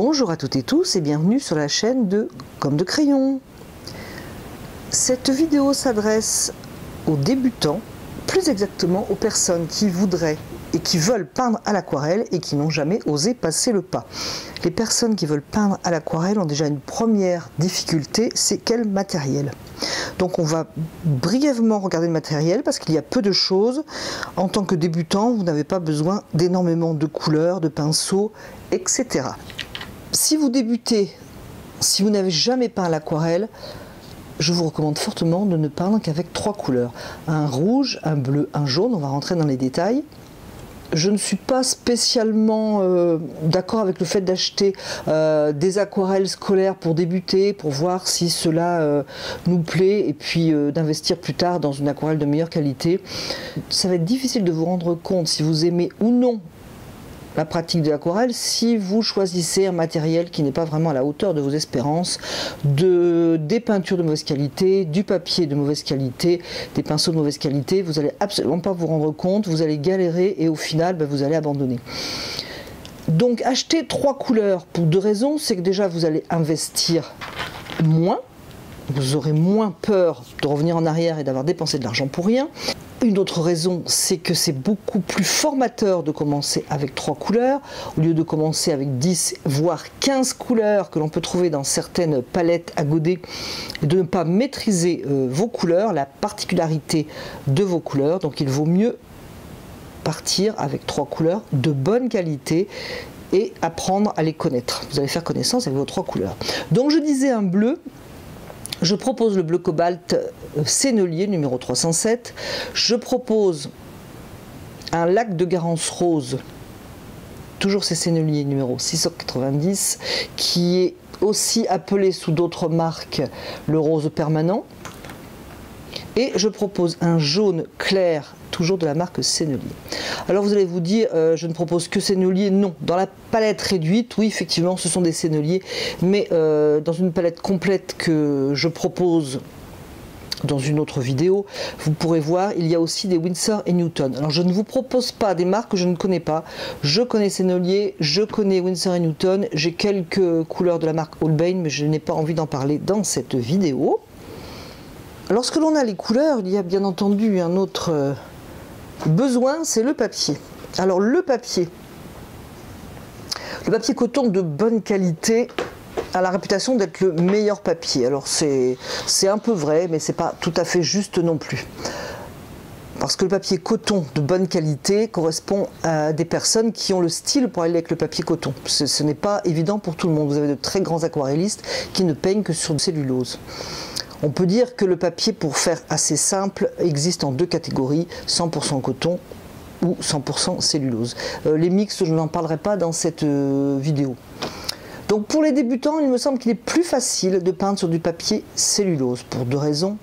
Bonjour à toutes et tous et bienvenue sur la chaîne de Comme de Crayon. Cette vidéo s'adresse aux débutants, plus exactement aux personnes qui voudraient et qui veulent peindre à l'aquarelle et qui n'ont jamais osé passer le pas. Les personnes qui veulent peindre à l'aquarelle ont déjà une première difficulté, c'est quel matériel. Donc on va brièvement regarder le matériel parce qu'il y a peu de choses. En tant que débutant, vous n'avez pas besoin d'énormément de couleurs, de pinceaux, etc. Si vous débutez, si vous n'avez jamais peint à l'aquarelle, je vous recommande fortement de ne peindre qu'avec 3 couleurs. Un rouge, un bleu, un jaune, on va rentrer dans les détails. Je ne suis pas spécialement d'accord avec le fait d'acheter des aquarelles scolaires pour débuter, pour voir si cela nous plaît et puis d'investir plus tard dans une aquarelle de meilleure qualité. Ça va être difficile de vous rendre compte si vous aimez ou non la pratique de l'aquarelle si vous choisissez un matériel qui n'est pas vraiment à la hauteur de vos espérances, des peintures de mauvaise qualité, du papier de mauvaise qualité, des pinceaux de mauvaise qualité. Vous n'allez absolument pas vous rendre compte, vous allez galérer et au final vous allez abandonner. Donc acheter 3 couleurs pour 2 raisons, c'est que déjà vous allez investir moins, vous aurez moins peur de revenir en arrière et d'avoir dépensé de l'argent pour rien. Une autre raison, c'est que c'est beaucoup plus formateur de commencer avec 3 couleurs, au lieu de commencer avec 10 voire 15 couleurs que l'on peut trouver dans certaines palettes à godet, et de ne pas maîtriser vos couleurs, la particularité de vos couleurs. Donc il vaut mieux partir avec 3 couleurs de bonne qualité et apprendre à les connaître. Vous allez faire connaissance avec vos 3 couleurs. Donc je disais un bleu. Je propose le bleu cobalt Sennelier numéro 307. Je propose un lac de Garance rose, toujours c'est Sennelier numéro 690, qui est aussi appelé sous d'autres marques le rose permanent. Et je propose un jaune clair, toujours de la marque Sennelier. Alors vous allez vous dire, je ne propose que Sennelier. Non, dans la palette réduite, oui effectivement ce sont des Sennelier, mais dans une palette complète que je propose dans une autre vidéo, vous pourrez voir, il y a aussi des Winsor & Newton. Alors je ne vous propose pas des marques que je ne connais pas. Je connais Sennelier, je connais Winsor & Newton, j'ai quelques couleurs de la marque Holbein, mais je n'ai pas envie d'en parler dans cette vidéo. Lorsque l'on a les couleurs, il y a bien entendu un autre besoin, c'est le papier. Alors le papier coton de bonne qualité a la réputation d'être le meilleur papier. Alors c'est un peu vrai, mais c'est pas tout à fait juste non plus. Parce que le papier coton de bonne qualité correspond à des personnes qui ont le style pour aller avec le papier coton. Ce n'est pas évident pour tout le monde. Vous avez de très grands aquarellistes qui ne peignent que sur du cellulose. On peut dire que le papier, pour faire assez simple, existe en 2 catégories, 100% coton ou 100% cellulose. Les mixtes, je n'en parlerai pas dans cette vidéo. Donc pour les débutants, il me semble qu'il est plus facile de peindre sur du papier cellulose, pour 2 raisons.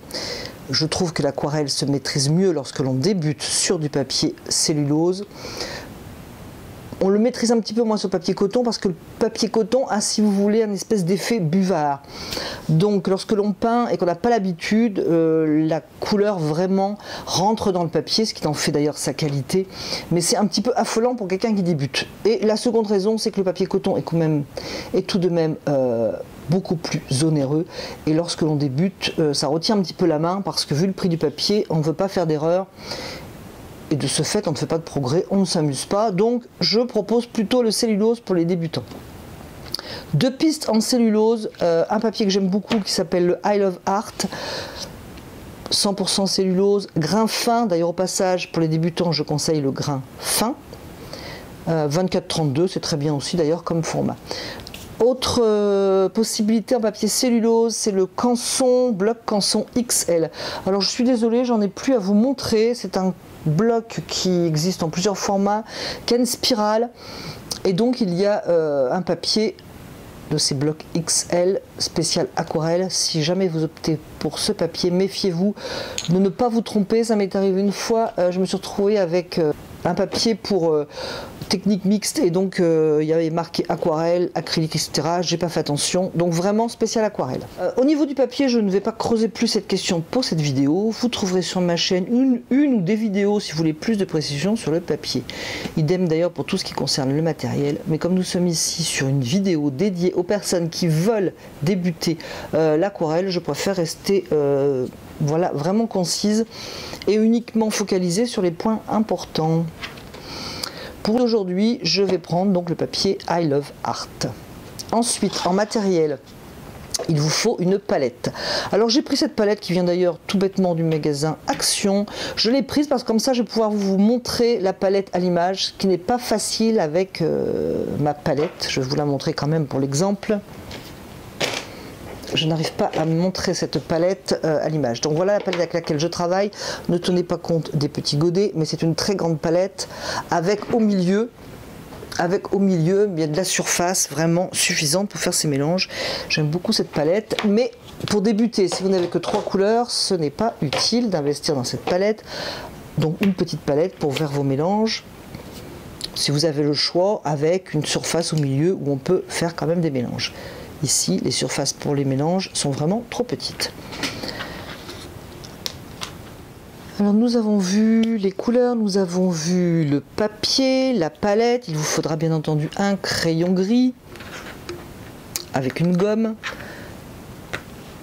Je trouve que l'aquarelle se maîtrise mieux lorsque l'on débute sur du papier cellulose. On le maîtrise un petit peu moins sur le papier coton parce que le papier coton a, si vous voulez, un espèce d'effet buvard. Donc lorsque l'on peint et qu'on n'a pas l'habitude, la couleur vraiment rentre dans le papier, ce qui en fait d'ailleurs sa qualité. Mais c'est un petit peu affolant pour quelqu'un qui débute. Et la seconde raison, c'est que le papier coton est tout de même beaucoup plus onéreux. Et lorsque l'on débute, ça retient un petit peu la main parce que vu le prix du papier, on ne veut pas faire d'erreur. Et de ce fait, on ne fait pas de progrès, on ne s'amuse pas. Donc, je propose plutôt le cellulose pour les débutants. 2 pistes en cellulose, un papier que j'aime beaucoup qui s'appelle le I Love Art. 100% cellulose, grain fin. D'ailleurs, au passage, pour les débutants, je conseille le grain fin. 24-32, c'est très bien aussi d'ailleurs comme format. Autre possibilité en papier cellulose, c'est le Canson, bloc Canson XL. Alors je suis désolée, j'en ai plus à vous montrer. C'est un bloc qui existe en plusieurs formats, qui a une spirale. Et donc il y a un papier de ces blocs XL spécial aquarelle. Si jamais vous optez pour ce papier, méfiez-vous de ne pas vous tromper. Ça m'est arrivé une fois, je me suis retrouvée avec un papier pour technique mixte et donc il y avait marqué aquarelle, acrylique, etc. J'ai pas fait attention, donc vraiment spécial aquarelle. Au niveau du papier, je ne vais pas creuser plus cette question pour cette vidéo. Vous trouverez sur ma chaîne une ou des vidéos si vous voulez plus de précision sur le papier. Idem d'ailleurs pour tout ce qui concerne le matériel, mais comme nous sommes ici sur une vidéo dédiée aux personnes qui veulent débuter l'aquarelle, je préfère rester voilà, vraiment concise et uniquement focalisée sur les points importants. Pour aujourd'hui, je vais prendre donc le papier I Love Art. Ensuite, en matériel, il vous faut une palette. Alors j'ai pris cette palette qui vient d'ailleurs tout bêtement du magasin Action. Je l'ai prise parce que comme ça je vais pouvoir vous montrer la palette à l'image, ce qui n'est pas facile avec ma palette. Je vais vous la montrer quand même pour l'exemple. Je n'arrive pas à montrer cette palette à l'image. Donc voilà la palette avec laquelle je travaille. Ne tenez pas compte des petits godets, mais c'est une très grande palette avec au milieu bien de la surface vraiment suffisante pour faire ces mélanges. J'aime beaucoup cette palette, mais pour débuter, si vous n'avez que 3 couleurs, ce n'est pas utile d'investir dans cette palette. Donc une petite palette pour faire vos mélanges. Si vous avez le choix, avec une surface au milieu où on peut faire quand même des mélanges. Ici, les surfaces pour les mélanges sont vraiment trop petites. Alors nous avons vu les couleurs, nous avons vu le papier, la palette. Il vous faudra bien entendu un crayon gris avec une gomme.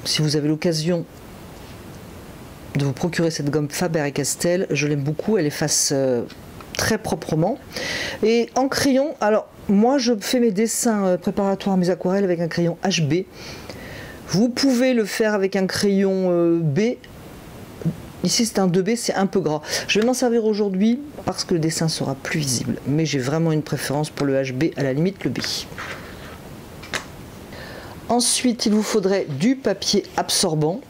Si vous avez l'occasion de vous procurer cette gomme Faber-Castell, je l'aime beaucoup, elle efface très proprement. Et en crayon, alors moi je fais mes dessins préparatoires à mes aquarelles avec un crayon HB. Vous pouvez le faire avec un crayon B. Ici c'est un 2B, c'est un peu gras. Je vais m'en servir aujourd'hui parce que le dessin sera plus visible. Mais j'ai vraiment une préférence pour le HB, à la limite le B. Ensuite il vous faudrait du papier absorbant.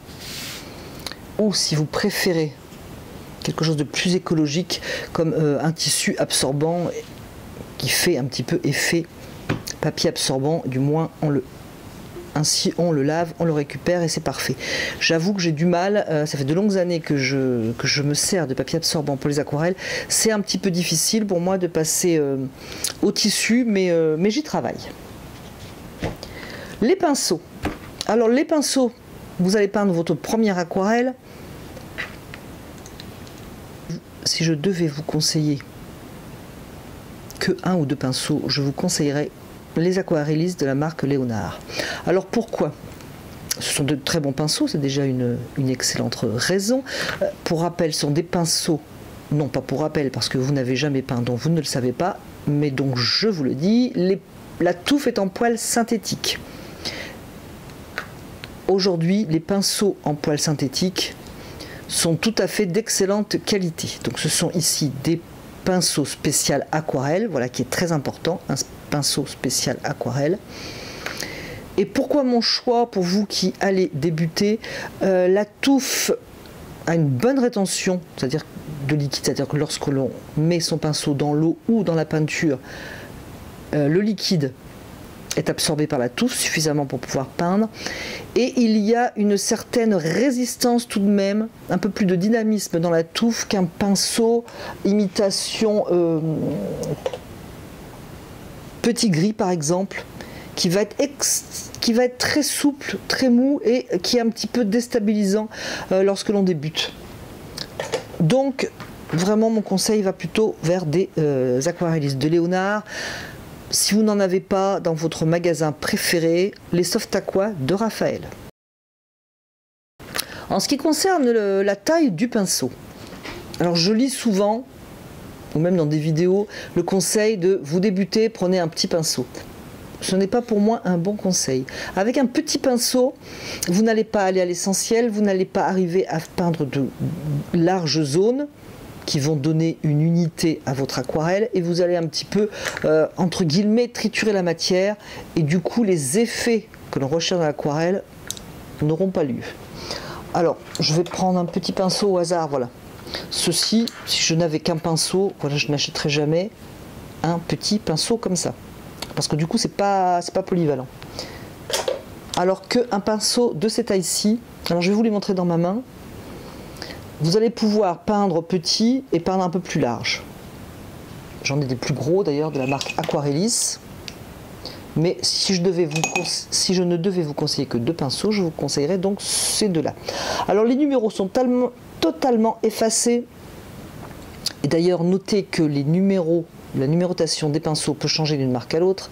Ou si vous préférez quelque chose de plus écologique comme un tissu absorbant qui fait un petit peu effet papier absorbant, du moins ainsi on le lave, on le récupère et c'est parfait. J'avoue que j'ai du mal, ça fait de longues années que je me sers de papier absorbant pour les aquarelles. C'est un petit peu difficile pour moi de passer au tissu, mais j'y travaille. Les pinceaux. Alors les pinceaux, vous allez peindre votre première aquarelle. Si je devais vous conseiller que 1 ou 2 pinceaux, je vous conseillerais les aquarellistes de la marque Léonard. Alors pourquoi? Ce sont de très bons pinceaux, c'est déjà une excellente raison. Pour rappel, ce sont des pinceaux, non pas pour rappel parce que vous n'avez jamais peint, donc vous ne le savez pas, mais donc je vous le dis, la touffe est en poil synthétique. Aujourd'hui, les pinceaux en poil synthétique sont tout à fait d'excellente qualité. Donc ce sont ici des pinceaux spécial aquarelle, voilà qui est très important, un pinceau spécial aquarelle. Et pourquoi mon choix pour vous qui allez débuter? La touffe a une bonne rétention, c'est-à-dire de liquide, c'est-à-dire que lorsque l'on met son pinceau dans l'eau ou dans la peinture, le liquide est absorbé par la touffe suffisamment pour pouvoir peindre, et il y a une certaine résistance tout de même, un peu plus de dynamisme dans la touffe qu'un pinceau imitation petit gris par exemple, qui va être très souple, très mou et qui est un petit peu déstabilisant lorsque l'on débute. Donc vraiment mon conseil va plutôt vers des aquarellistes de Léonard. Si vous n'en avez pas dans votre magasin préféré, les Soft Aqua de Raphaël. En ce qui concerne la taille du pinceau, alors je lis souvent, ou même dans des vidéos, le conseil de vous débuter, prenez un petit pinceau. Ce n'est pas pour moi un bon conseil. Avec un petit pinceau, vous n'allez pas aller à l'essentiel, vous n'allez pas arriver à peindre de larges zones qui vont donner une unité à votre aquarelle, et vous allez un petit peu, entre guillemets, triturer la matière, et du coup les effets que l'on recherche dans l'aquarelle n'auront pas lieu. Alors, je vais prendre un petit pinceau au hasard, voilà. Ceci, si je n'avais qu'un pinceau, voilà, je n'achèterais jamais un petit pinceau comme ça, parce que du coup c'est pas polyvalent. Alors qu'un pinceau de cette taille-ci, alors je vais vous les montrer dans ma main, vous allez pouvoir peindre petit et peindre un peu plus large. J'en ai des plus gros d'ailleurs, de la marque Aquarellis. Mais si je ne devais vous conseiller que 2 pinceaux, je vous conseillerais donc ces deux-là. Alors les numéros sont totalement effacés. Et d'ailleurs, notez que les numéros, la numérotation des pinceaux peut changer d'une marque à l'autre.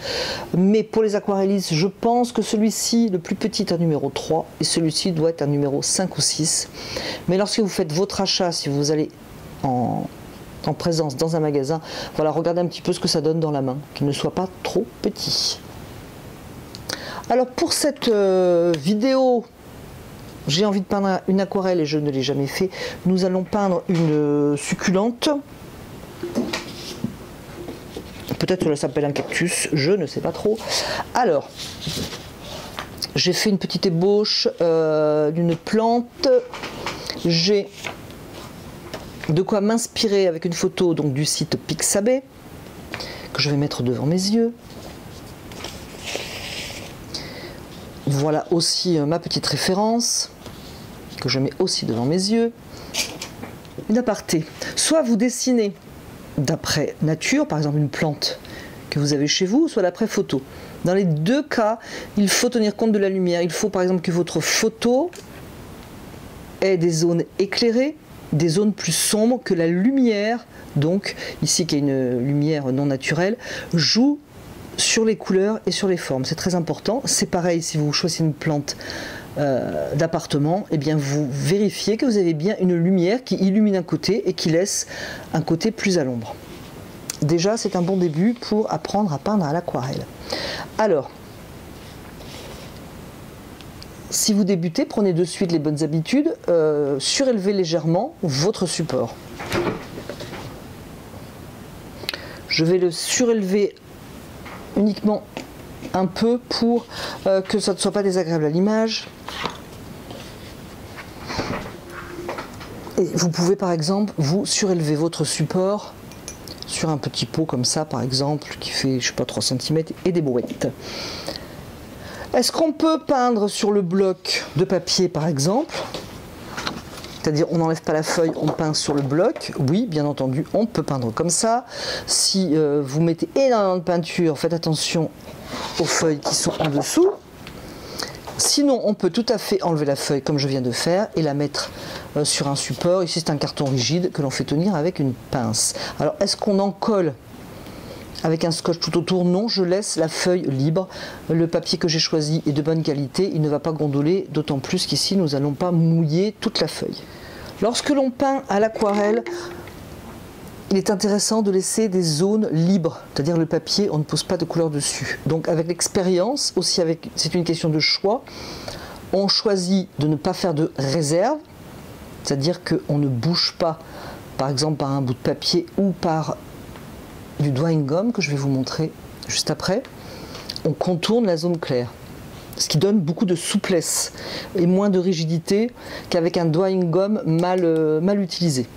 Mais pour les Aquarellis, je pense que celui-ci, le plus petit, est un numéro 3 et celui-ci doit être un numéro 5 ou 6. Mais lorsque vous faites votre achat, si vous allez en présence dans un magasin, voilà, regardez un petit peu ce que ça donne dans la main, qu'il ne soit pas trop petit. Alors pour cette vidéo, j'ai envie de peindre une aquarelle et je ne l'ai jamais fait. Nous allons peindre une succulente. Peut-être que ça s'appelle un cactus, je ne sais pas trop. Alors, j'ai fait une petite ébauche d'une plante. J'ai de quoi m'inspirer avec une photo donc, du site Pixabay, que je vais mettre devant mes yeux. Voilà aussi ma petite référence, que je mets aussi devant mes yeux. Une aparté. Soit vous dessinez d'après nature, par exemple une plante que vous avez chez vous, soit d'après photo. Dans les deux cas, il faut tenir compte de la lumière. Il faut par exemple que votre photo ait des zones éclairées, des zones plus sombres, que la lumière, donc ici qui est une lumière non naturelle, joue sur les couleurs et sur les formes. C'est très important. C'est pareil si vous choisissez une plante d'appartement, et bien vous vérifiez que vous avez bien une lumière qui illumine un côté et qui laisse un côté plus à l'ombre. Déjà, c'est un bon début pour apprendre à peindre à l'aquarelle. Alors, si vous débutez, prenez de suite les bonnes habitudes, surélevez légèrement votre support. Je vais le surélever uniquement un peu pour que ça ne soit pas désagréable à l'image. Et vous pouvez par exemple vous surélever votre support sur un petit pot comme ça par exemple qui fait je sais pas 3 cm et des brouettes. Est-ce qu'on peut peindre sur le bloc de papier par exemple? C'est-à-dire on n'enlève pas la feuille, on peint sur le bloc. Oui, bien entendu, on peut peindre comme ça. Si vous mettez énormément de peinture, faites attention aux feuilles qui sont en dessous. Sinon, on peut tout à fait enlever la feuille comme je viens de faire et la mettre sur un support. Ici, c'est un carton rigide que l'on fait tenir avec une pince. Alors, est-ce qu'on en colle avec un scotch tout autour? Non, je laisse la feuille libre. Le papier que j'ai choisi est de bonne qualité, il ne va pas gondoler, d'autant plus qu'ici nous n'allons pas mouiller toute la feuille. Lorsque l'on peint à l'aquarelle, il est intéressant de laisser des zones libres, c'est-à-dire le papier, on ne pose pas de couleur dessus. Donc avec l'expérience, aussi c'est une question de choix, on choisit de ne pas faire de réserve, c'est-à-dire qu'on ne bouge pas, par exemple par un bout de papier ou par du drawing gum que je vais vous montrer juste après. On contourne la zone claire, ce qui donne beaucoup de souplesse et moins de rigidité qu'avec un drawing gum mal utilisé.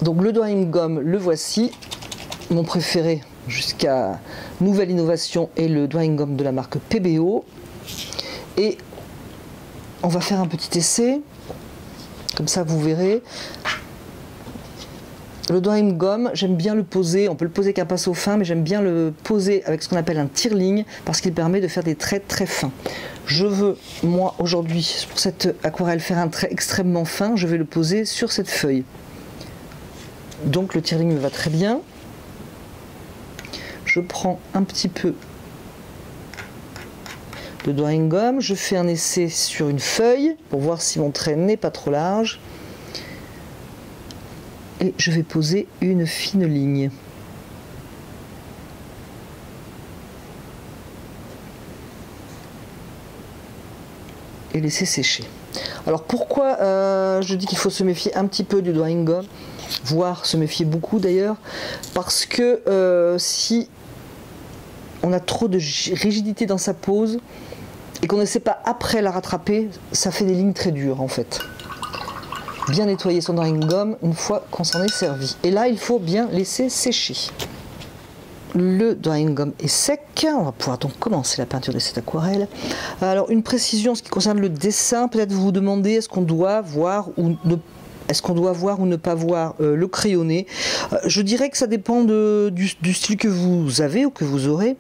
Donc le drawing gum, le voici, mon préféré jusqu'à nouvelle innovation est le drawing gum de la marque PBO. Et on va faire un petit essai, comme ça vous verrez. Le drawing gum, j'aime bien le poser, on peut le poser avec un pinceau fin, mais j'aime bien le poser avec ce qu'on appelle un tire-ligne, parce qu'il permet de faire des traits très fins. Je veux, moi, aujourd'hui, pour cette aquarelle, faire un trait extrêmement fin, je vais le poser sur cette feuille. Donc le tire-ligne me va très bien. Je prends un petit peu de drawing gum, je fais un essai sur une feuille, pour voir si mon trait n'est pas trop large. Et je vais poser une fine ligne. Et laisser sécher. Alors pourquoi je dis qu'il faut se méfier un petit peu du drawing gum, voire se méfier beaucoup d'ailleurs, parce que si on a trop de rigidité dans sa pose et qu'on ne sait pas après la rattraper, ça fait des lignes très dures en fait. Bien nettoyer son drawing gum une fois qu'on s'en est servi. Et là, il faut bien laisser sécher. Le drawing gum est sec. On va pouvoir donc commencer la peinture de cette aquarelle. Alors, une précision en ce qui concerne le dessin. Peut-être vous vous demandez, est-ce qu'on doit voir ou ne Est-ce qu'on doit voir ou ne pas voir le crayonné? Je dirais que ça dépend du style que vous avez ou que vous aurez.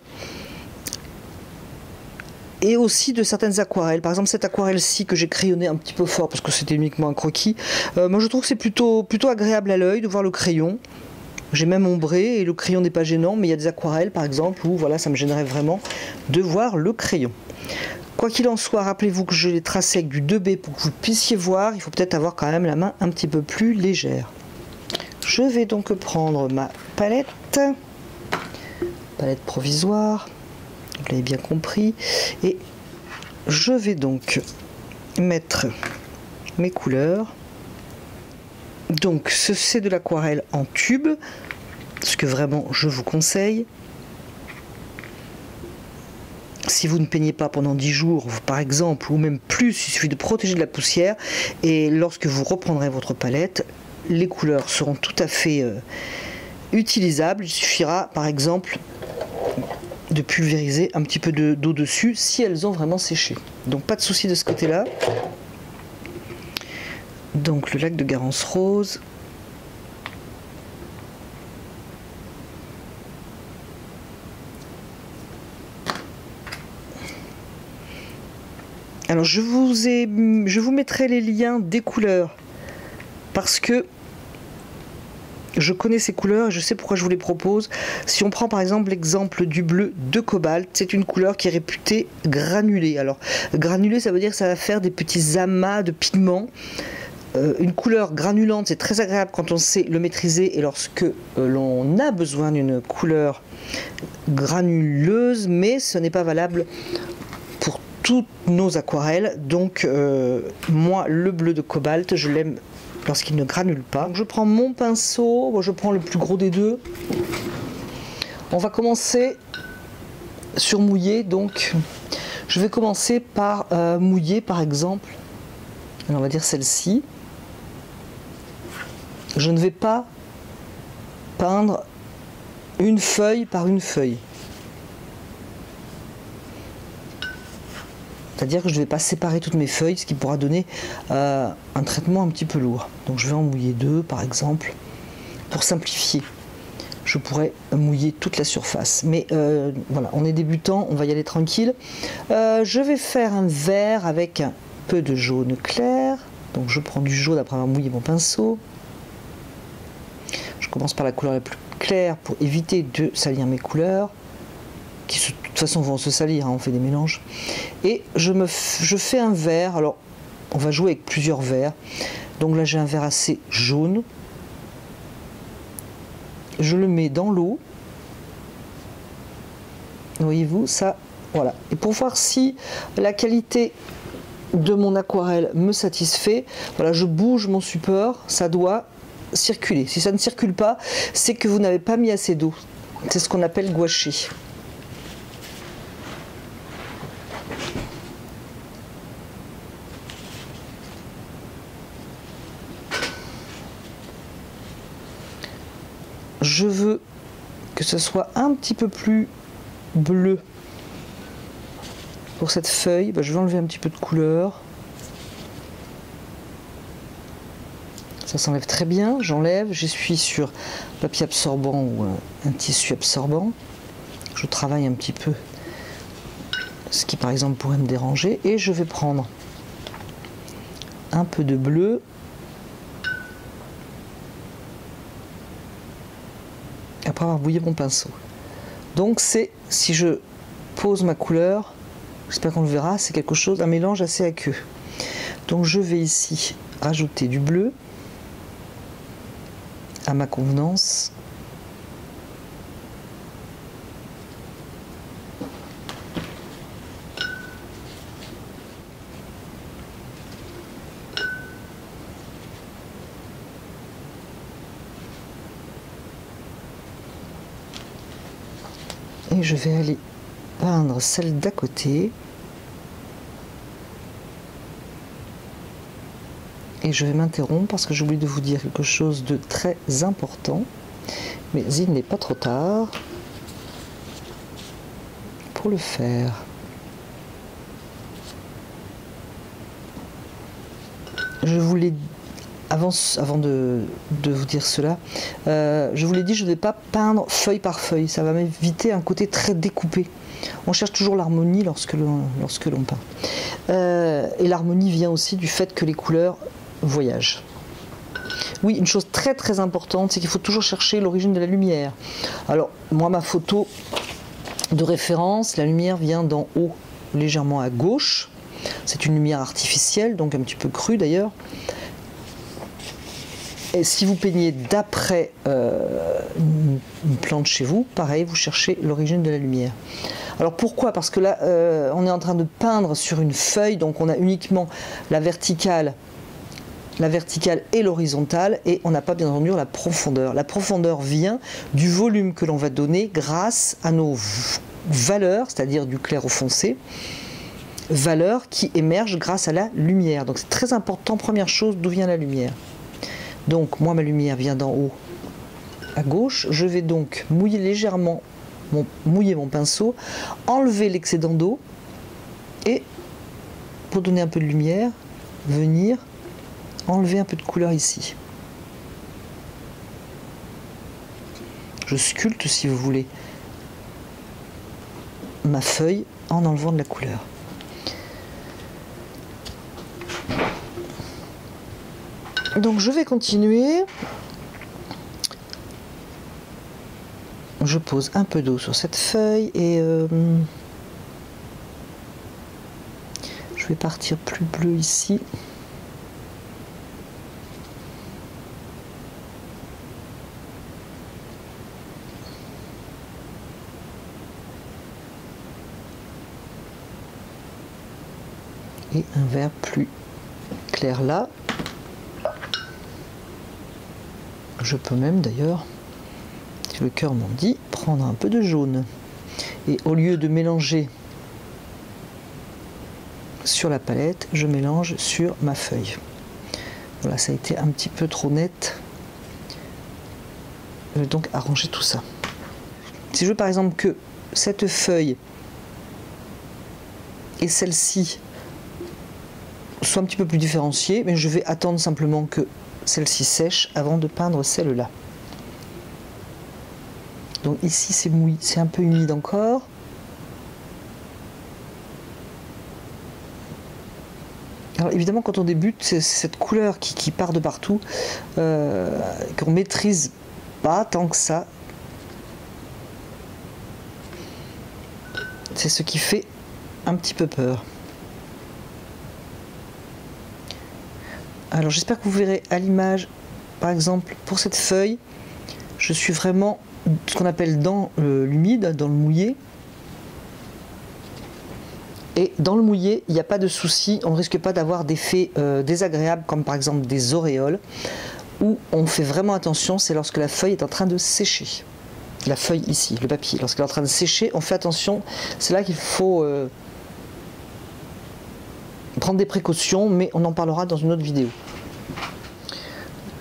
Et aussi de certaines aquarelles. Par exemple, cette aquarelle-ci que j'ai crayonnée un petit peu fort parce que c'était uniquement un croquis. Moi, je trouve que c'est plutôt agréable à l'œil de voir le crayon. J'ai même ombré et le crayon n'est pas gênant, mais il y a des aquarelles, par exemple, où voilà, ça me gênerait vraiment de voir le crayon. Quoi qu'il en soit, rappelez-vous que je l'ai tracé avec du 2B pour que vous puissiez voir. Il faut peut-être avoir quand même la main un petit peu plus légère. Je vais donc prendre ma palette provisoire. Vous l'avez bien compris, et je vais donc mettre mes couleurs. Donc c'est de l'aquarelle en tube, ce que vraiment je vous conseille. Si vous ne peignez pas pendant 10 jours par exemple, ou même plus, il suffit de protéger de la poussière, et lorsque vous reprendrez votre palette, les couleurs seront tout à fait utilisables. Il suffira par exemple de pulvériser un petit peu d'eau dessus si elles ont vraiment séché. Donc pas de souci de ce côté-là. Donc le lac de Garance rose. Alors je vous mettrai les liens des couleurs parce que je connais ces couleurs et je sais pourquoi je vous les propose. Si on prend par exemple l'exemple du bleu de cobalt, c'est une couleur qui est réputée granulée. Alors granulée, ça veut dire que ça va faire des petits amas de pigments. Une couleur granulante, c'est très agréable quand on sait le maîtriser et lorsque l'on a besoin d'une couleur granuleuse, mais ce n'est pas valable pour toutes nos aquarelles. Donc moi, le bleu de cobalt, je l'aime lorsqu'il ne granule pas. Donc je prends mon pinceau, moi je prends le plus gros des deux. On va commencer sur mouiller, donc je vais commencer par mouiller par exemple. Alors, on va dire celle-ci. Je ne vais pas peindre une feuille par une feuille. C'est-à-dire que je ne vais pas séparer toutes mes feuilles, ce qui pourra donner un traitement un petit peu lourd. Donc je vais en mouiller deux par exemple, pour simplifier. Je pourrais mouiller toute la surface. Mais voilà, on est débutant, on va y aller tranquille. Je vais faire un vert avec un peu de jaune clair. Donc je prends du jaune après avoir mouillé mon pinceau. Je commence par la couleur la plus claire pour éviter de salir mes couleurs, qui de toute façon vont se salir, hein, on fait des mélanges. Et je fais un vert. Alors on va jouer avec plusieurs verts. Donc là j'ai un vert assez jaune. Je le mets dans l'eau. Voyez-vous, ça, voilà. Et pour voir si la qualité de mon aquarelle me satisfait, voilà, je bouge mon support, ça doit circuler. Si ça ne circule pas, c'est que vous n'avez pas mis assez d'eau. C'est ce qu'on appelle gouacher. Je veux que ce soit un petit peu plus bleu pour cette feuille. Je vais enlever un petit peu de couleur. Ça s'enlève très bien. J'enlève, j'essuie sur papier absorbant ou un tissu absorbant. Je travaille un petit peu ce qui par exemple pourrait me déranger. Et je vais prendre un peu de bleu. Après avoir bouillé mon pinceau. Donc c'est, si je pose ma couleur, j'espère qu'on le verra, c'est quelque chose, un mélange assez aqueux. Donc je vais ici rajouter du bleu à ma convenance. Et je vais aller peindre celle d'à côté. Et je vais m'interrompre parce que j'ai oublié de vous dire quelque chose de très important. Mais il n'est pas trop tard pour le faire. Je voulais avant de vous dire cela, je vous l'ai dit, je ne vais pas peindre feuille par feuille, ça va m'éviter un côté très découpé. On cherche toujours l'harmonie lorsque l'on peint. Et l'harmonie vient aussi du fait que les couleurs voyagent. Oui, une chose très très importante, c'est qu'il faut toujours chercher l'origine de la lumière. Alors, moi, ma photo de référence, la lumière vient d'en haut, légèrement à gauche. C'est une lumière artificielle, donc un petit peu crue d'ailleurs. Et si vous peignez d'après une plante chez vous, pareil, vous cherchez l'origine de la lumière. Alors pourquoi? Parce que là, on est en train de peindre sur une feuille, donc on a uniquement la verticale et l'horizontale, et on n'a pas bien entendu la profondeur. La profondeur vient du volume que l'on va donner grâce à nos valeurs, c'est-à-dire du clair au foncé, valeurs qui émergent grâce à la lumière. Donc c'est très important, première chose, d'où vient la lumière. Donc moi, ma lumière vient d'en haut à gauche. Je vais donc mouiller légèrement, mouiller mon pinceau, enlever l'excédent d'eau et, pour donner un peu de lumière, venir enlever un peu de couleur ici. Je sculpte, si vous voulez, ma feuille en enlevant de la couleur. Donc je vais continuer. Je pose un peu d'eau sur cette feuille et je vais partir plus bleu ici. Et un vert plus clair là. Je peux même d'ailleurs, si le cœur m'en dit, prendre un peu de jaune. Et au lieu de mélanger sur la palette, je mélange sur ma feuille. Voilà, ça a été un petit peu trop net. Je vais donc arranger tout ça. Si je veux par exemple que cette feuille et celle-ci soient un petit peu plus différenciées, mais je vais attendre simplement que celle-ci sèche avant de peindre celle-là. Donc ici c'est mouillé, c'est un peu humide encore. Alors évidemment quand on débute, c'est cette couleur qui part de partout, qu'on maîtrise pas tant que ça. C'est ce qui fait un petit peu peur. Alors j'espère que vous verrez à l'image, par exemple pour cette feuille, je suis vraiment ce qu'on appelle dans l'humide, dans le mouillé. Et dans le mouillé, il n'y a pas de souci, on ne risque pas d'avoir d'effets désagréables comme par exemple des auréoles, où on fait vraiment attention, c'est lorsque la feuille est en train de sécher. La feuille ici, le papier, lorsqu'elle est en train de sécher, on fait attention, c'est là qu'il faut prendre des précautions, mais on en parlera dans une autre vidéo.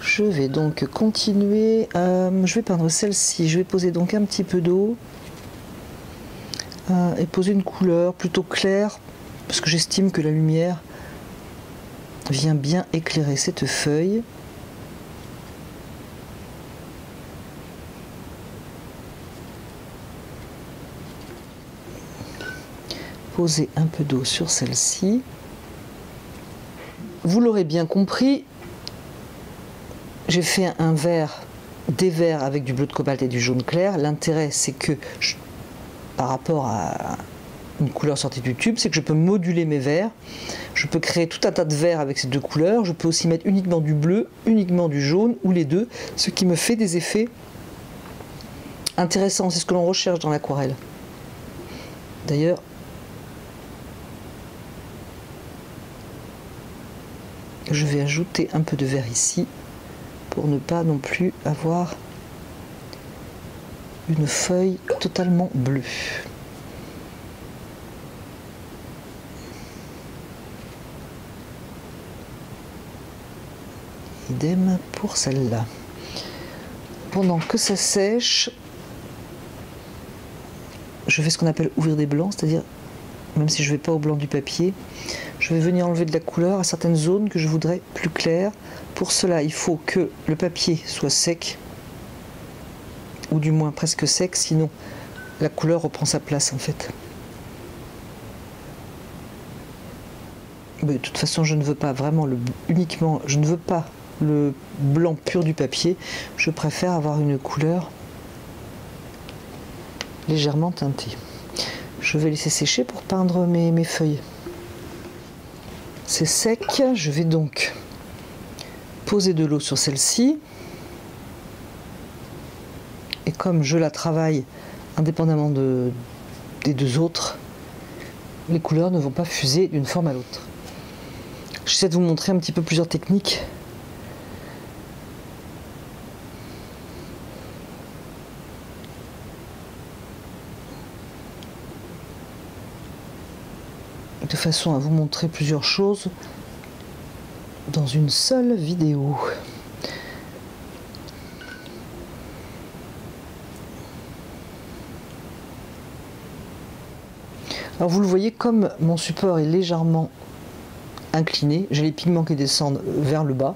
Je vais donc continuer, je vais peindre celle-ci, je vais poser donc un petit peu d'eau et poser une couleur plutôt claire, parce que j'estime que la lumière vient bien éclairer cette feuille. Poser un peu d'eau sur celle-ci. Vous l'aurez bien compris, j'ai fait un vert, des verts avec du bleu de cobalt et du jaune clair. L'intérêt, c'est que, par rapport à une couleur sortie du tube, c'est que je peux moduler mes verts. Je peux créer tout un tas de verts avec ces deux couleurs. Je peux aussi mettre uniquement du bleu, uniquement du jaune, ou les deux, ce qui me fait des effets intéressants. C'est ce que l'on recherche dans l'aquarelle. D'ailleurs, je vais ajouter un peu de vert ici pour ne pas non plus avoir une feuille totalement bleue. Idem pour celle-là. Pendant que ça sèche, je fais ce qu'on appelle ouvrir des blancs, c'est-à-dire même si je ne vais pas au blanc du papier. Je vais venir enlever de la couleur à certaines zones que je voudrais plus claires. Pour cela, il faut que le papier soit sec, ou du moins presque sec, sinon la couleur reprend sa place en fait. Mais de toute façon, je ne veux pas vraiment je ne veux pas le blanc pur du papier. Je préfère avoir une couleur légèrement teintée. Je vais laisser sécher pour peindre mes feuilles. C'est sec, je vais donc poser de l'eau sur celle-ci. Et comme je la travaille indépendamment des deux autres, les couleurs ne vont pas fuser d'une forme à l'autre. J'essaie de vous montrer un petit peu plusieurs techniques. De façon à vous montrer plusieurs choses dans une seule vidéo. Alors vous le voyez, comme mon support est légèrement incliné, j'ai les pigments qui descendent vers le bas,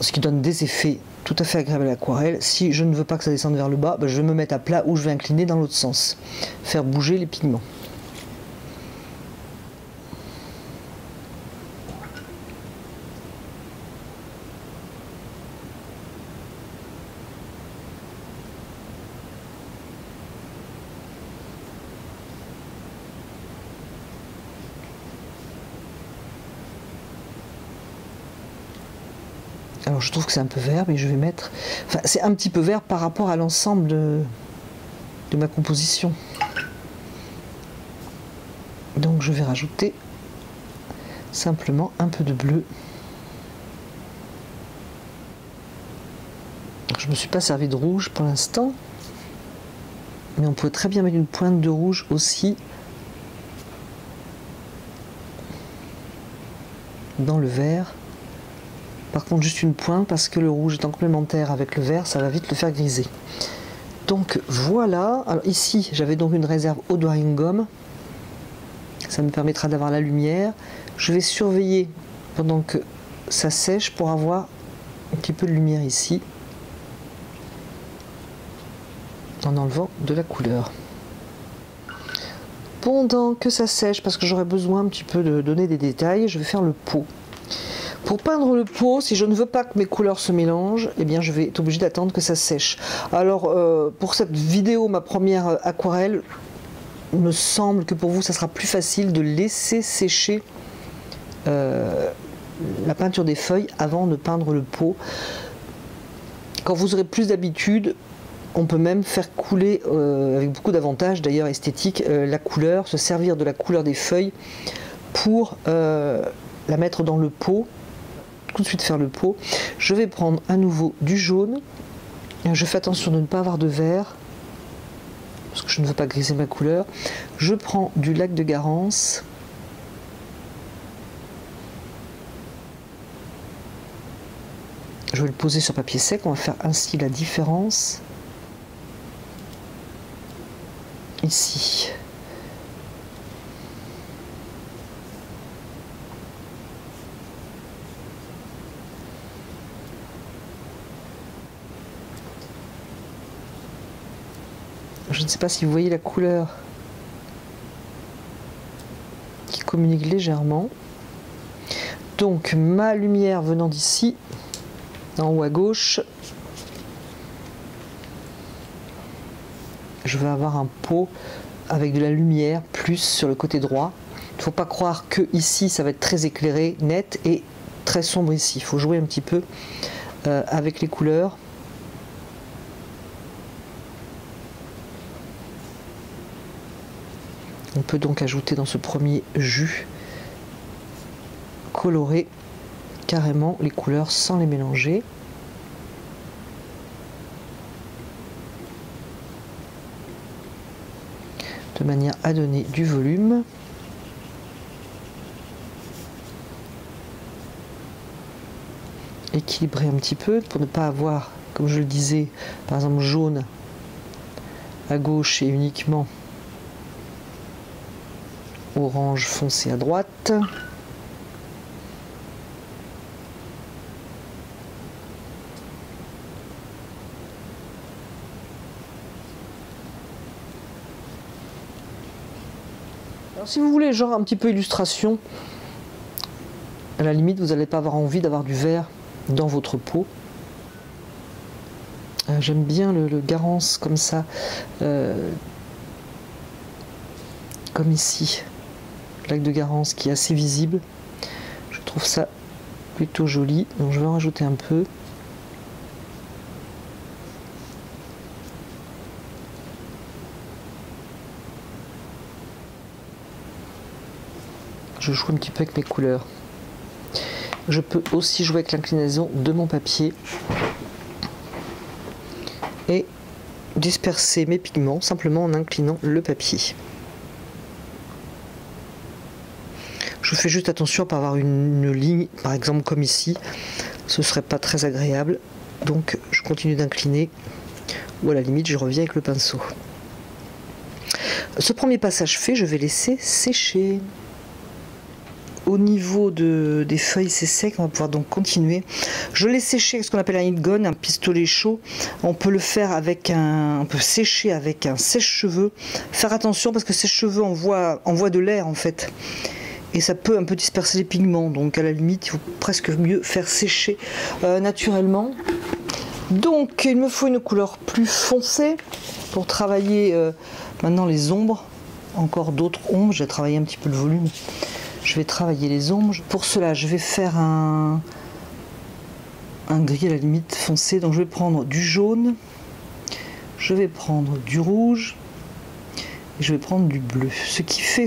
ce qui donne des effets tout à fait agréables à l'aquarelle. Si je ne veux pas que ça descende vers le bas, je vais me mettre à plat ou je vais incliner dans l'autre sens, faire bouger les pigments. Alors je trouve que c'est un peu vert, mais je vais mettre... Enfin, c'est un petit peu vert par rapport à l'ensemble de ma composition. Donc je vais rajouter simplement un peu de bleu. Je ne me suis pas servi de rouge pour l'instant, mais on pourrait très bien mettre une pointe de rouge aussi dans le vert. Par contre juste une pointe parce que le rouge étant complémentaire avec le vert, ça va vite le faire griser. Donc voilà, alors ici j'avais donc une réserve eau de wearing gum, ça me permettra d'avoir la lumière. Je vais surveiller pendant que ça sèche pour avoir un petit peu de lumière ici, en enlevant de la couleur. Pendant que ça sèche, parce que j'aurai besoin un petit peu de donner des détails, je vais faire le pot. Pour peindre le pot, si je ne veux pas que mes couleurs se mélangent, eh bien je vais être obligé d'attendre que ça sèche. Alors pour cette vidéo, ma première aquarelle, il me semble que pour vous ça sera plus facile de laisser sécher la peinture des feuilles avant de peindre le pot. Quand vous aurez plus d'habitude, on peut même faire couler, avec beaucoup d'avantages d'ailleurs esthétiques, la couleur, se servir de la couleur des feuilles pour la mettre dans le pot. Tout de suite faire le pot. Je vais prendre à nouveau du jaune. Je fais attention de ne pas avoir de vert parce que je ne veux pas griser ma couleur. Je prends du lac de Garance. Je vais le poser sur papier sec. On va faire ainsi la différence. Ici. Je ne sais pas si vous voyez la couleur qui communique légèrement. Donc ma lumière venant d'ici, en haut à gauche, je vais avoir un pot avec de la lumière plus sur le côté droit. Il ne faut pas croire que ici ça va être très éclairé, net, et très sombre ici. Il faut jouer un petit peu avec les couleurs. On peut donc ajouter dans ce premier jus coloré carrément les couleurs sans les mélanger. De manière à donner du volume. Équilibrer un petit peu pour ne pas avoir, comme je le disais, par exemple jaune à gauche et uniquement orange foncé à droite. Alors, si vous voulez genre un petit peu illustration, à la limite vous n'allez pas avoir envie d'avoir du vert dans votre peau. J'aime bien le Garance comme ça, comme ici, le lac de Garance qui est assez visible. Je trouve ça plutôt joli, donc je vais en rajouter un peu. Je joue un petit peu avec mes couleurs. Je peux aussi jouer avec l'inclinaison de mon papier et disperser mes pigments simplement en inclinant le papier. Je fais juste attention à ne pas avoir une ligne, par exemple comme ici, ce serait pas très agréable, donc je continue d'incliner, ou à la limite je reviens avec le pinceau. Ce premier passage fait, je vais laisser sécher. Au niveau des feuilles, c'est sec, on va pouvoir donc continuer. Je laisse sécher avec ce qu'on appelle un heat gun, un pistolet chaud. On peut le faire avec on peut sécher avec un sèche-cheveux. Faire attention parce que sèche-cheveux envoie de l'air en fait. Et ça peut un peu disperser les pigments. Donc à la limite, il faut presque mieux faire sécher naturellement. Donc il me faut une couleur plus foncée pour travailler maintenant les ombres. Encore d'autres ombres, j'ai travaillé un petit peu le volume. Je vais travailler les ombres. Pour cela, je vais faire un gris à la limite foncé. Donc je vais prendre du jaune, je vais prendre du rouge, et je vais prendre du bleu. Ce qui fait,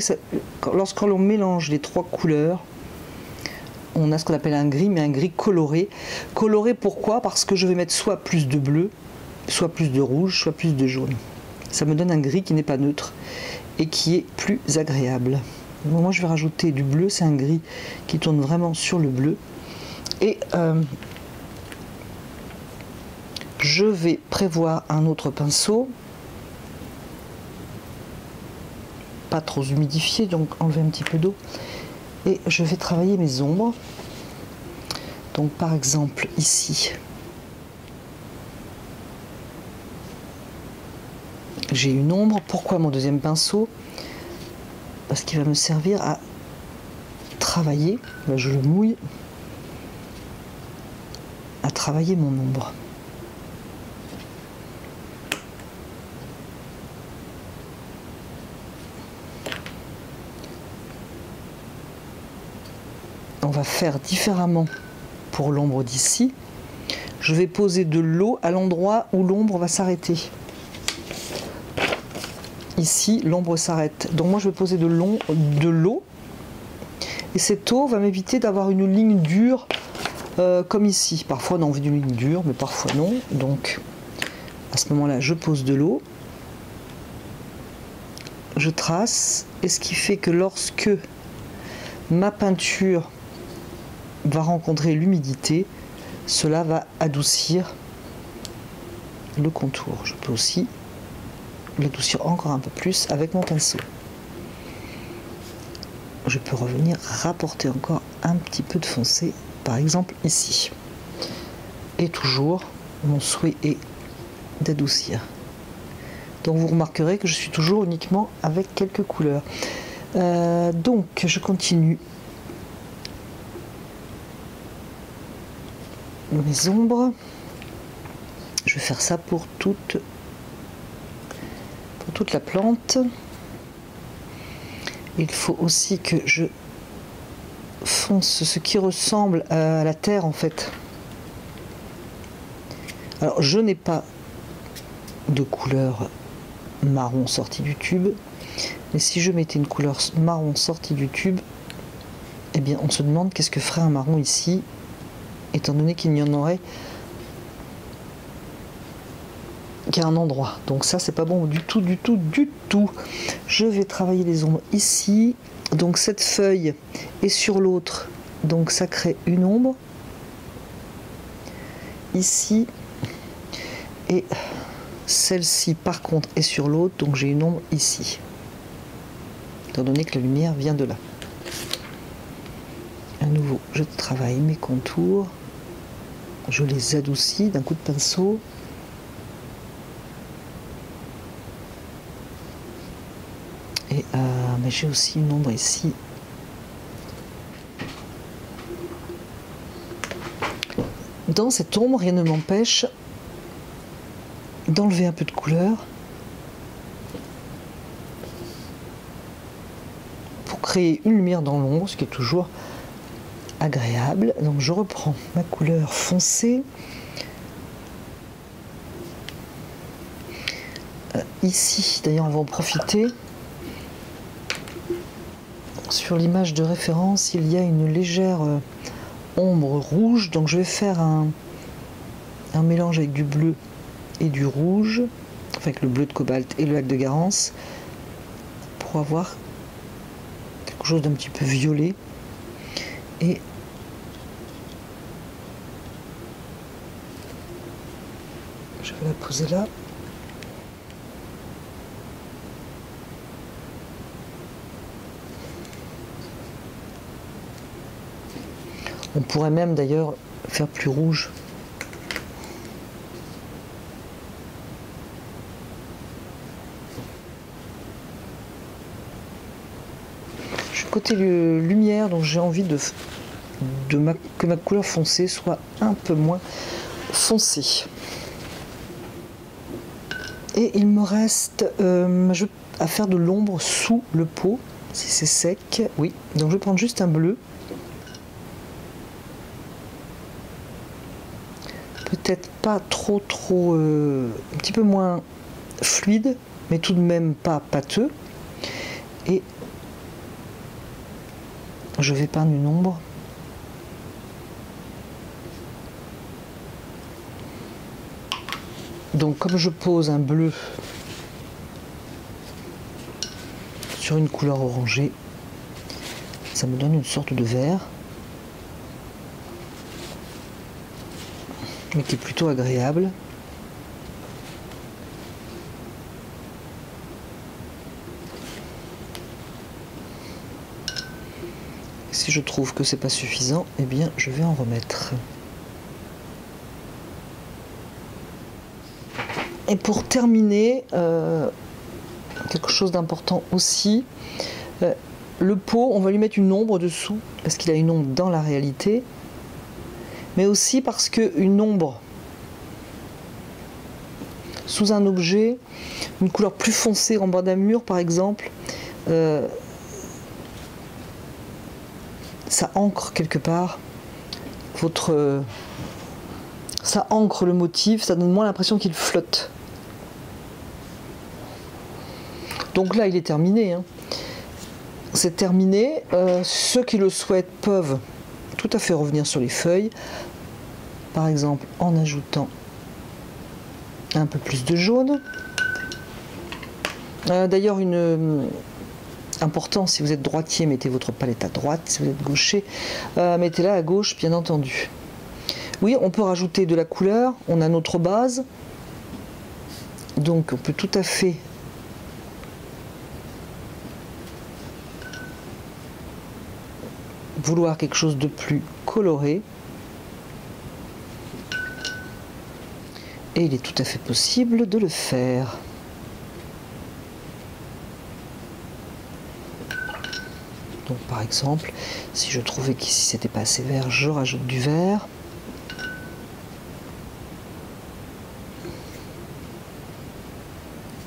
lorsque l'on mélange les trois couleurs, on a ce qu'on appelle un gris, mais un gris coloré. Coloré pourquoi? Parce que je vais mettre soit plus de bleu, soit plus de rouge, soit plus de jaune. Ça me donne un gris qui n'est pas neutre et qui est plus agréable. Bon, moi je vais rajouter du bleu, c'est un gris qui tourne vraiment sur le bleu. Et je vais prévoir un autre pinceau. Pas trop humidifié, donc enlever un petit peu d'eau. Et je vais travailler mes ombres. Donc par exemple ici, j'ai une ombre. Pourquoi mon deuxième pinceau? Parce qu'il va me servir à travailler, là je le mouille, à travailler mon ombre. On va faire différemment pour l'ombre d'ici. Je vais poser de l'eau à l'endroit où l'ombre va s'arrêter. Ici, l'ombre s'arrête. Donc moi, je vais poser de l'eau. Et cette eau va m'éviter d'avoir une ligne dure comme ici. Parfois, on a envie d'une ligne dure, mais parfois non. Donc, à ce moment-là, je pose de l'eau. Je trace. Et ce qui fait que lorsque ma peinture va rencontrer l'humidité, cela va adoucir le contour. Je peux aussi l'adoucir encore un peu plus avec mon pinceau. Je peux revenir rapporter encore un petit peu de foncé, par exemple ici. Et toujours, mon souhait est d'adoucir. Donc vous remarquerez que je suis toujours uniquement avec quelques couleurs. Donc je continue mes ombres. Je vais faire ça pour toute la plante. Il faut aussi que je fonce ce qui ressemble à la terre en fait. Alors je n'ai pas de couleur marron sortie du tube, mais si je mettais une couleur marron sortie du tube, eh bien on se demande qu'est-ce que ferait un marron ici, étant donné qu'il n'y en aurait qu'à un endroit. Donc ça c'est pas bon du tout, du tout, du tout. Je vais travailler les ombres ici. Donc cette feuille est sur l'autre, donc ça crée une ombre ici, et celle-ci par contre est sur l'autre, donc j'ai une ombre ici. étant donné que la lumière vient de là. À nouveau, je travaille mes contours, je les adoucis d'un coup de pinceau. Et mais j'ai aussi une ombre ici. Dans cette ombre, rien ne m'empêche d'enlever un peu de couleur pour créer une lumière dans l'ombre, ce qui est toujours agréable. Donc je reprends ma couleur foncée. Ici, d'ailleurs, on va en profiter. Sur l'image de référence, il y a une légère ombre rouge, donc je vais faire un mélange avec du bleu et du rouge, enfin avec le bleu de cobalt et le lac de Garance, pour avoir quelque chose d'un petit peu violet. Et je vais la poser là. On pourrait même d'ailleurs faire plus rouge. Je suis côté lumière, donc j'ai envie que ma couleur foncée soit un peu moins foncée. Et il me reste à faire de l'ombre sous le pot, si c'est sec. Oui, donc je vais prendre juste un bleu. Peut-être pas trop, un petit peu moins fluide, mais tout de même pas pâteux. Et je vais peindre une ombre. Donc comme je pose un bleu sur une couleur orangée, ça me donne une sorte de vert, mais qui est plutôt agréable. Si je trouve que c'est pas suffisant, eh bien je vais en remettre. Et pour terminer, quelque chose d'important aussi, le pot, on va lui mettre une ombre dessous, parce qu'il a une ombre dans la réalité, mais aussi parce qu'une ombre sous un objet, une couleur plus foncée en bas d'un mur par exemple, ça ancre quelque part ça ancre le motif, ça donne moins l'impression qu'il flotte. Donc là il est terminé, hein. C'est terminé. Ceux qui le souhaitent peuvent tout à fait revenir sur les feuilles, par exemple en ajoutant un peu plus de jaune. D'ailleurs, important, si vous êtes droitier, mettez votre palette à droite. Si vous êtes gaucher, mettez-la à gauche, bien entendu. Oui, on peut rajouter de la couleur. On a notre base, donc on peut tout à fait vouloir quelque chose de plus coloré. Et il est tout à fait possible de le faire. Donc par exemple, si je trouvais qu'ici c'était pas assez vert, je rajoute du vert.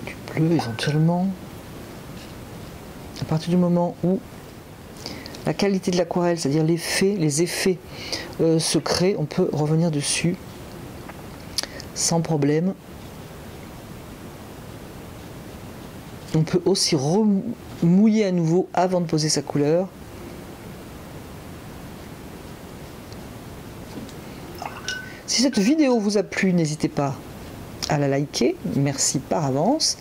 Du bleu éventuellement. À partir du moment où la qualité de l'aquarelle, c'est-à-dire les effets se créent, on peut revenir dessus sans problème. On peut aussi remouiller à nouveau avant de poser sa couleur. Si cette vidéo vous a plu, n'hésitez pas à la liker. Merci par avance.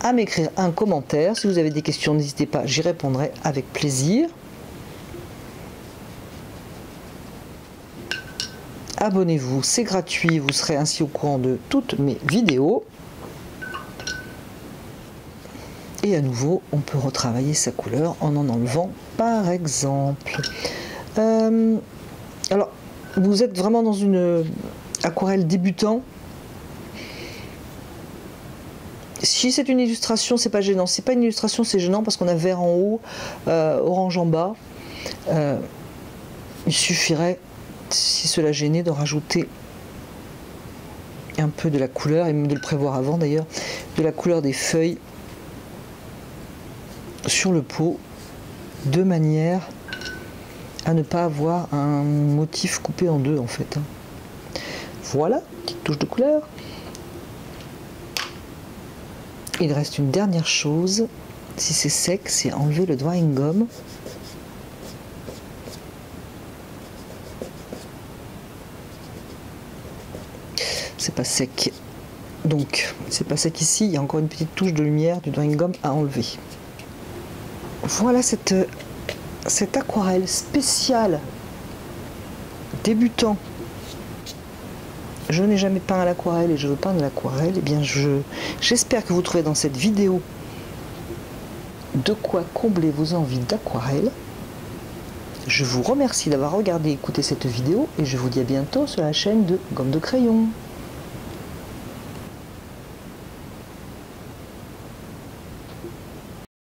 À m'écrire un commentaire. Si vous avez des questions, n'hésitez pas, j'y répondrai avec plaisir. Abonnez-vous, c'est gratuit, vous serez ainsi au courant de toutes mes vidéos. Et à nouveau, on peut retravailler sa couleur en enlevant, par exemple. Alors, vous êtes vraiment dans une aquarelle débutant. Si c'est une illustration, c'est pas gênant. Si c'est pas une illustration, c'est gênant parce qu'on a vert en haut, orange en bas. Il suffirait, si cela gênait, de rajouter un peu de la couleur, et même de le prévoir avant d'ailleurs, de la couleur des feuilles sur le pot, de manière à ne pas avoir un motif coupé en deux en fait. Voilà, petite touche de couleur. Il reste une dernière chose, si c'est sec, c'est enlever le drying gum. C'est pas sec, donc c'est pas sec ici, il y a encore une petite touche de lumière du drying gum à enlever. Voilà cette aquarelle spéciale débutant. Je n'ai jamais peint à l'aquarelle et je veux peindre à l'aquarelle. Eh bien, j'espère que vous trouvez dans cette vidéo de quoi combler vos envies d'aquarelle. Je vous remercie d'avoir regardé et écouté cette vidéo et je vous dis à bientôt sur la chaîne de Gomme de Crayon.